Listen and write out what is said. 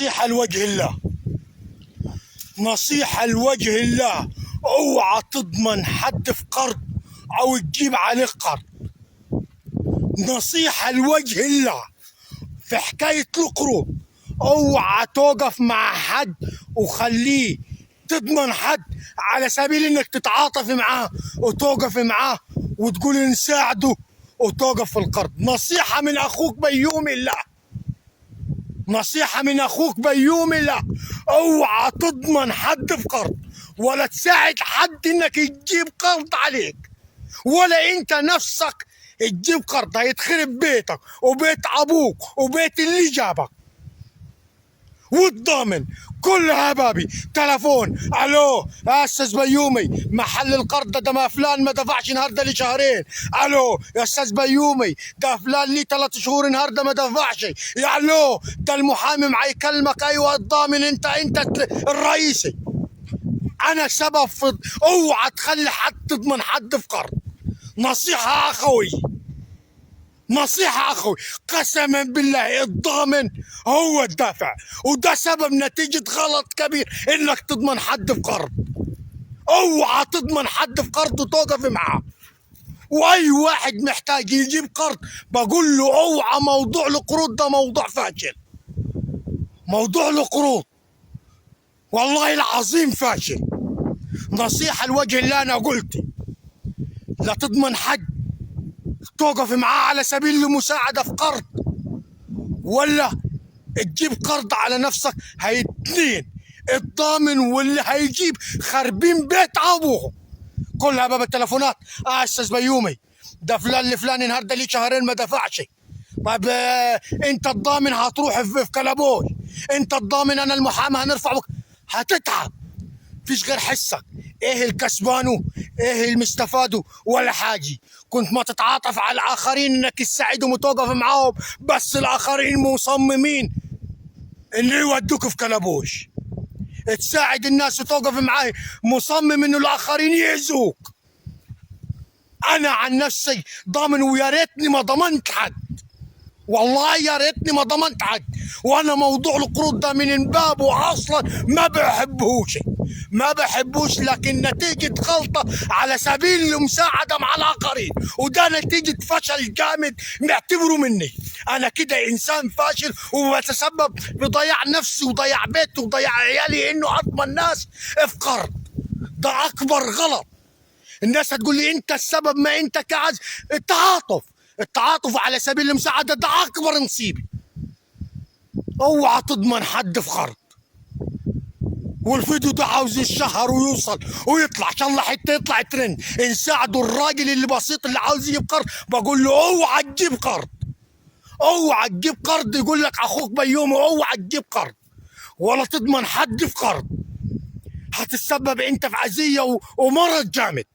نصيحة لوجه الله، نصيحة لوجه الله، اوعى تضمن حد في قرض او تجيب عليه قرض. نصيحة لوجه الله في حكاية القروض، اوعى توقف مع حد وخليه تضمن حد على سبيل انك تتعاطف معاه وتوقف معاه وتقول نساعده وتوقف في القرض. نصيحة من اخوك بيوم الله، نصيحة من اخوك بيوم الله، اوعى تضمن حد في قرض ولا تساعد حد انك تجيب قرض عليك، ولا انت نفسك تجيب قرض هيتخرب بيتك وبيت ابوك وبيت اللي جابك. والضامن كلها بابي تلفون، الو يا استاذ بيومي محل القرض ده ما فلان ما دفعش النهارده لي شهرين، الو يا استاذ بيومي ده فلان لي 3 شهور النهارده ما دفعش، يا الو ده المحامي معي يكلمك، ايوه الضامن انت الرئيسي، انا سبب في. اوعى تخلي حد تضمن حد في قرض. نصيحة اخوي، نصيحة اخوي، قسما بالله الضامن هو الدافع، وده سبب نتيجة غلط كبير انك تضمن حد في قرض. اوعى تضمن حد في قرض وتوقف معاه. واي واحد محتاج يجيب قرض بقول له اوعى، موضوع القروض ده موضوع فاشل، موضوع القروض والله العظيم فاشل. نصيحة لوجه الله انا قلت لا تضمن حد توقف معاه على سبيل المساعدة في قرض، ولا تجيب قرض على نفسك. هي اتنين، الضامن واللي هيجيب خاربين بيت ابوهم. كلها باب التلفونات، استاذ بيومي ده فلان لفلان النهارده ليه شهرين ما دفعش. طب انت الضامن هتروح في كلبوش، انت الضامن انا المحامي هنرفع هتتعب، فيش غير حسك. ايه الكسبانه ايه المستفاده ولا حاجه. كنت ما تتعاطف على الاخرين انك تساعدهم وتوقف معاهم، بس الاخرين مصممين انه يودوك في كلبوش. تساعد الناس وتوقف معاه مصمم انه الاخرين يأذوك. انا عن نفسي ضامن، ويا ريتني ما ضمنت حد، والله يا ريتني ما ضمنت حد. وانا موضوع القروض ده من بابه اصلا ما بحبوش، ما بحبوش، لكن نتيجة غلطة على سبيل المساعدة مع الآخرين، وده نتيجة فشل جامد نعتبره مني. أنا كده إنسان فاشل وبتسبب بضياع نفسي وضياع بيتي وضياع عيالي إنه أضمن ناس في قرض. ده أكبر غلط. الناس هتقول لي أنت السبب، ما أنت كعز. التعاطف على سبيل المساعدة ده أكبر نصيبة. اوعى تضمن حد في قرض. والفيديو ده عاوز يتشهر ويوصل ويطلع ان شاء الله حتى يطلع ترند. نساعدوا الراجل اللي بسيط اللي عاوز يجيب قرض، بقول له اوعى تجيب قرض، اوعى تجيب قرض. يقول لك اخوك بيومي اوعى تجيب قرض ولا تضمن حد في قرض، هتتسبب انت في اذيه ومرض جامد.